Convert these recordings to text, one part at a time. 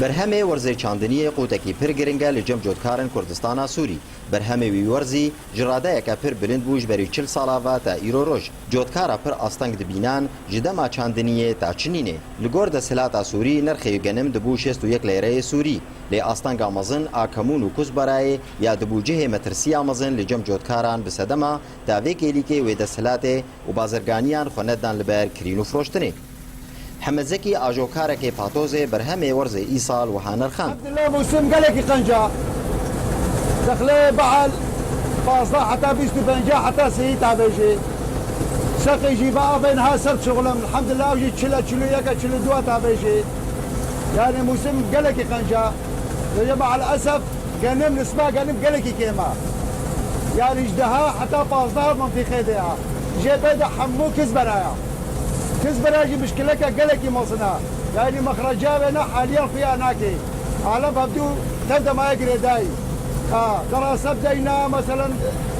برهمه ورزی چاندنی قوتکی پر گرنگه لجم جودکارن کردستان سوری برهمه وی ورزی جراده یک پر بلند بوش بری 40 سالا و تا ایرو روش جودکارا پر آستنگ دبینان جدما چاندنی تا چنینه لگور د سلات سوری نرخی گنم دبو 61 لیره سوری لی آستنگ آمازن آکمون و کس برای یا دبو جه مترسی آمازن لجم جودکاران بسدما تا ویکی لیکی و د سلات و بازرگانیان خوندان لبر کرینو فروشتنه حمزكي اجوكارك باتوزي برهمي ورزي ايصال وحانر خان الحمد لله موسم قالك قنجا دخلي بعل فاصلة حتى بيستو بنجا حتى سيتا بيجي سقي جيبا بينها سرت شغلهم الحمد لله وجي تشلا تشلو ياك تشلو دوا تابيجي يعني موسم قالك قنجا يا مع الاسف قنم نسمع قنم قالك كيما يعني اجدها حتى فاصلة منطقة ديها جيبا حمو كزبرايا كزبراجي مشكلتك قالك مصنع يعني مخرجها بنا حاليا فيها ناكي على بدو تبدا ما يقري داي دراسه بدينا مثلا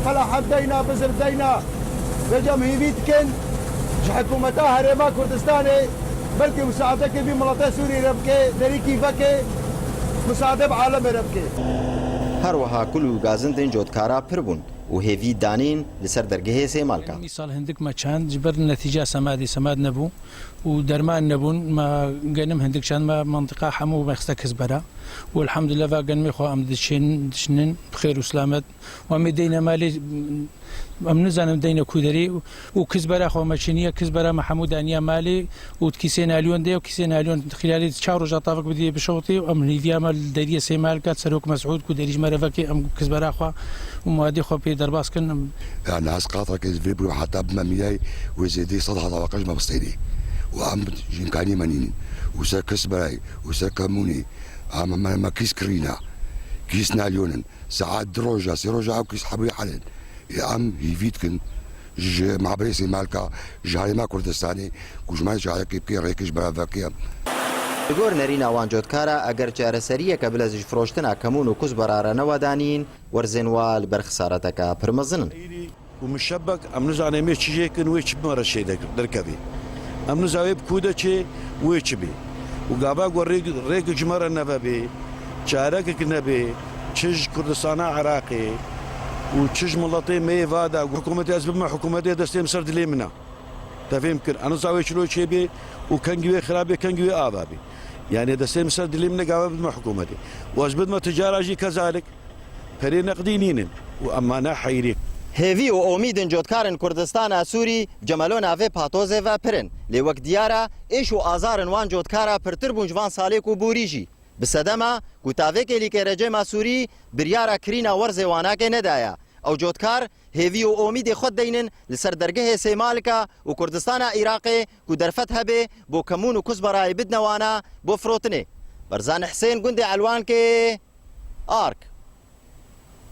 فلاح بدينا بزر بدينا بجمهوريتكن حكومتها هرما كردستاني بلكي مساعدك بمناطق سوري ربكي دريكي فكي مساعده بعالم ربكي هروها كل غازندن جودكارا پربون و هیوی دانین لسر درگه سیمالکا مثال هندك ما كان جبر النتيجه سماد نبو ودرمان نبون ما قنم هندك كان ما منطقه حمو ما يخستكز برا والحمد لله فقن مخو ام دشنن بخير وسلامه ومدينا مالي ام نزان مدينا كودري وكزبرا خو ماشينيه كزبرا محمود انيا مالي وكيسين اليون دي وكيسين اليون خلال شهر جاطافك بدي بشوطي ام هيفيا مال دريه سيمالكا سروك مسعود كودري مرفكي ام كزبرا خو ومادي خو في درباس كن يعني اسقاطك كزبيبرو حتى بمامياي وزيدي صدها طواقج ما بسطيني وعم جيمكاني منين وسكس براي وسكموني ما كيس كرينا كيس ناليونن ساعات دروجا سيروجا وكيس حبي حلن يا عم يفيدكن مع بريسي مالكا جاري كردستاني كوجمال جاري كيبكي ريكش برافاكيا گور نرینا وان جودکارا اگر چارەسەریە کە بلەزیش فرۆشتنە کەمون و کوس بەرارەنەوە دانین وەرزێنوال بەرخسارەتەکە پرمەزنن ومشبك ام نزاني مي تشيكن ويش بمر الشيء دركبي ام نزاوي بكوده تشي ويش بي وقابا ريق جمر النبي شارك النبي تشج كردستان عراقي وتشج ملطي مي فادا وحكومتي اسباب ما حكومتي دستيم سرد لي منا تفهمكن انا زاوي شلو شي بي وكان جوي خرابي كان جوي ابابي يعني دستيم سرد لي منا قابا ما حكومتي واسباب ما تجاره جي كذلك فري نقدينين واما حيري هێوی و ئۆمیدن جۆتکارن کوردستانە سووری جەمەلۆ ناوێ پاتۆزێڤە پرن لێ وەک دیارە ئێش و ئازارن وان جۆتکارە پرتر بوون جوان ساڵێک و بوریژی بسەدەما گوتاوێکێ لیکێرەجێما سووری بریارە کرینە وەرزێ واناکێ نەدایە ئەو جۆتکار هێوی و ئۆمیدێ خۆت دەینن لەسەر دەرگەهێ سێمالکە و کوردستانە عێراقێ و دەرفەت هەبێ بۆ کەمون و کوس بەڕای بدنەوانە بۆ فرۆتنێ بەرزان حسێن گوندێ ئەلوانکێ ئارک